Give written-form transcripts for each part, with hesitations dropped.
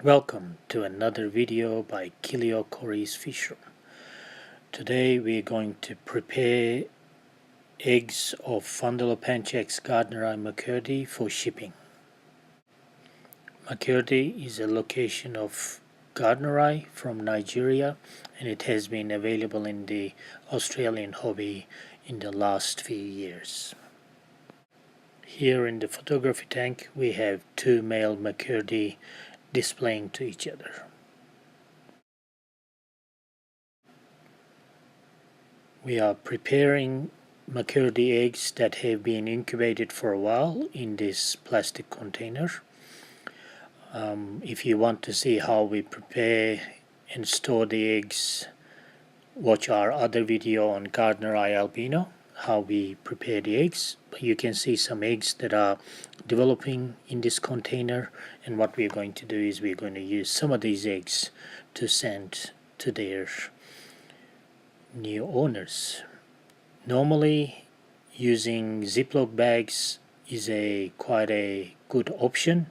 Welcome to another video by Kilio Corey's Fish Room. Today we're going to prepare eggs of Fundulopanchax gardneri McCurdy for shipping. McCurdy is a location of gardneri from Nigeria, and it has been available in the Australian hobby in the last few years. Here in the photography tank we have two male McCurdy displaying to each other. We are preparing McCurdy eggs that have been incubated for a while in this plastic container. If you want to see how we prepare and store the eggs, watch our other video on Gardneri albino, how we prepare the eggs. But you can see some eggs that are developing in this container, and what we're going to do is we're going to use some of these eggs to send to their new owners. Normally using Ziploc bags is quite a good option.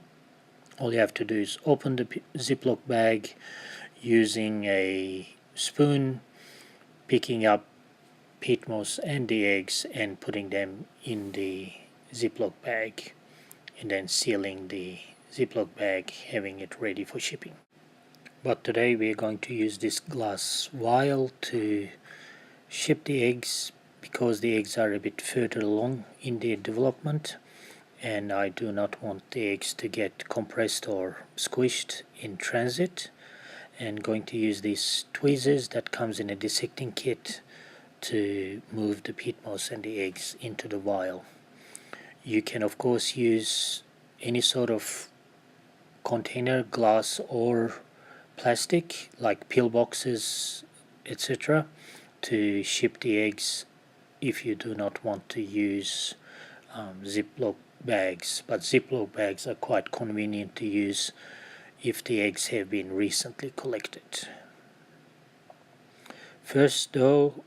All you have to do is open the Ziploc bag using a spoon, picking up peat moss and the eggs and putting them in the Ziploc bag, and then sealing the Ziploc bag, having it ready for shipping. But today we are going to use this glass vial to ship the eggs, because the eggs are a bit further along in their development, and I do not want the eggs to get compressed or squished in transit. And going to use these tweezers that comes in a dissecting kit to move the peat moss and the eggs into the vial. You can of course use any sort of container, glass or plastic, like pill boxes, etc., to ship the eggs if you do not want to use Ziploc bags. But Ziploc bags are quite convenient to use if the eggs have been recently collected. First though,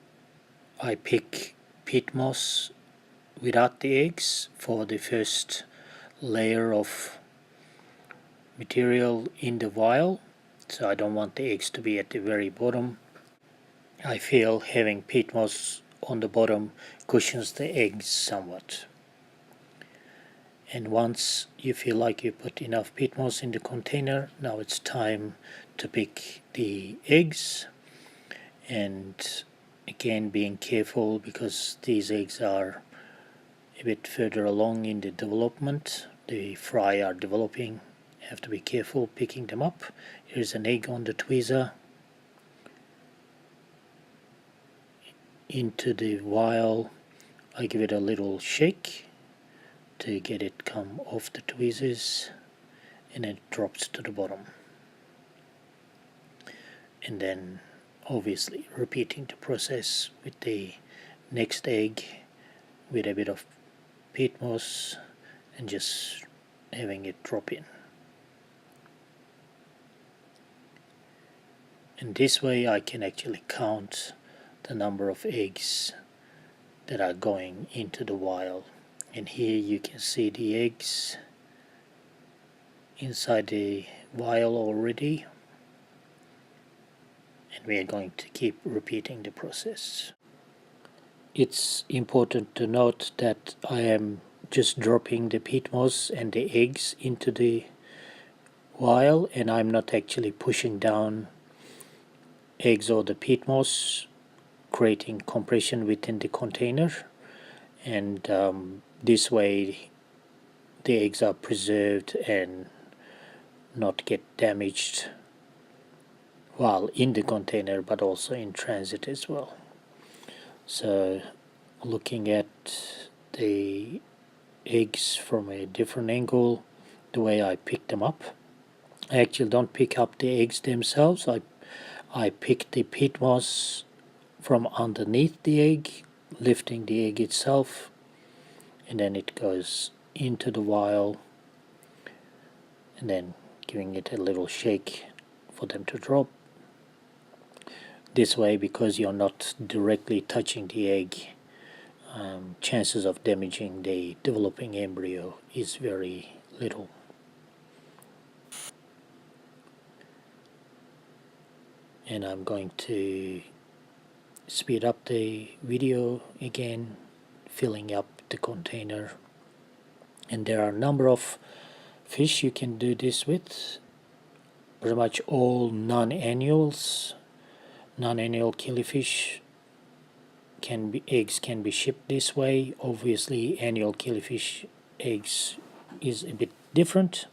I pick peat moss without the eggs for the first layer of material in the vial, so I don't want the eggs to be at the very bottom. I feel having peat moss on the bottom cushions the eggs somewhat. And once you feel like you put enough peat moss in the container, now it's time to pick the eggs. And again, being careful, because these eggs are a bit further along in the development, the fry are developing, you have to be careful picking them up. Here's an egg on the tweezer into the vial. I give it a little shake to get it come off the tweezers, and it drops to the bottom. And then obviously repeating the process with the next egg with a bit of peat moss and just having it drop in. And this way I can actually count the number of eggs that are going into the vial. And here you can see the eggs inside the vial already, and we are going to keep repeating the process. It's important to note that I am just dropping the peat moss and the eggs into the vial, and I'm not actually pushing down eggs or the peat moss, creating compression within the container. And this way the eggs are preserved and not get damaged while in the container, but also in transit as well. So looking at the eggs from a different angle, the way I pick them up, I actually don't pick up the eggs themselves. I pick the peat moss from underneath the egg, lifting the egg itself, and then it goes into the vial, and then giving it a little shake for them to drop. This way, because you're not directly touching the egg, chances of damaging the developing embryo is very little. and I'm going to speed up the video again, filling up the container. And there are a number of fish you can do this with. Pretty much all non-annual killifish eggs can be shipped this way. Obviously annual killifish eggs is a bit different.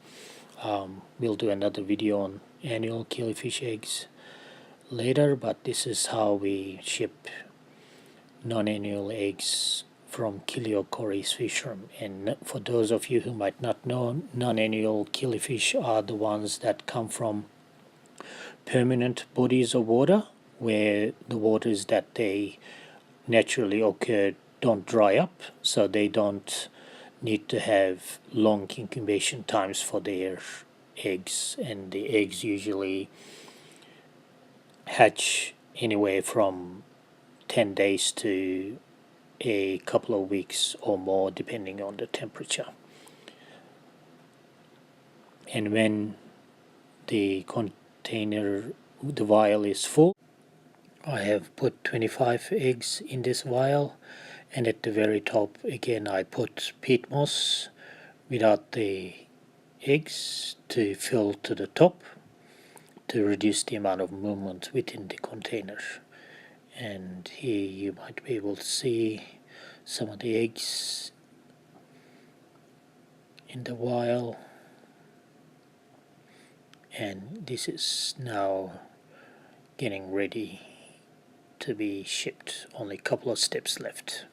We'll do another video on annual killifish eggs later, but this is how we ship non-annual eggs from Kiliokoris fish farm. And for those of you who might not know, non-annual killifish are the ones that come from permanent bodies of water, where the waters that they naturally occur don't dry up, so they don't need to have long incubation times for their eggs, and the eggs usually hatch anywhere from 10 days to a couple of weeks or more, depending on the temperature. And when the vial is full, I have put 25 eggs in this vial, and at the very top again I put peat moss without the eggs to fill to the top to reduce the amount of movement within the container. And here you might be able to see some of the eggs in the vial, and this is now getting ready to be shipped. Only a couple of steps left.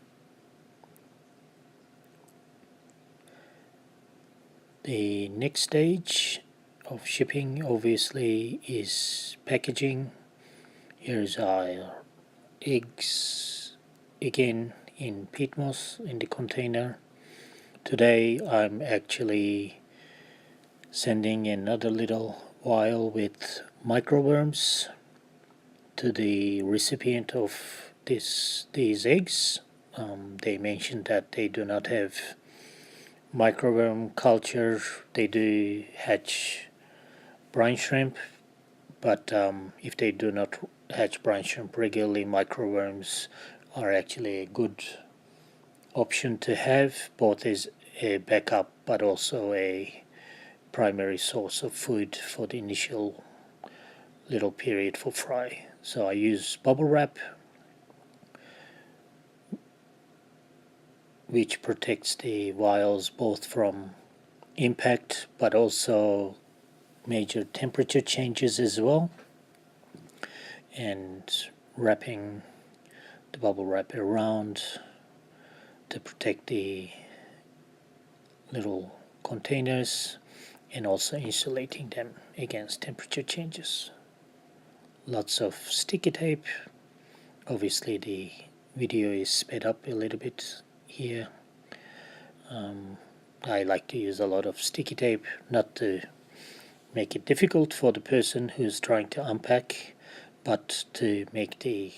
The next stage of shipping obviously is packaging. Here's our eggs again in peat moss in the container. Today I'm actually sending another little vial with microworms to the recipient of these eggs. They mentioned that they do not have microworm culture. They do hatch brine shrimp, but if they do not hatch brine shrimp regularly, microworms are actually a good option to have, both as a backup but also a primary source of food for the initial little period for fry. So I use bubble wrap, which protects the vials both from impact but also major temperature changes as well, and wrapping the bubble wrap around to protect the little containers and also insulating them against temperature changes. Lots of sticky tape. Obviously the video is sped up a little bit here. I like to use a lot of sticky tape, not to make it difficult for the person who's trying to unpack, but to make the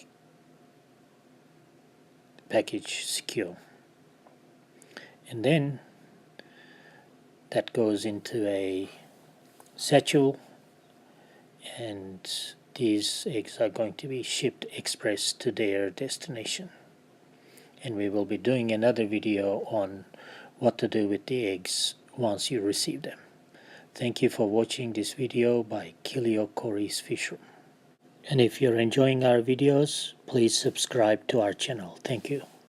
package secure. And then that goes into a satchel, and these eggs are going to be shipped express to their destination. And we will be doing another video on what to do with the eggs once you receive them. Thank you for watching this video by Kiliokoris Fish Room. And if you're enjoying our videos, please subscribe to our channel. Thank you.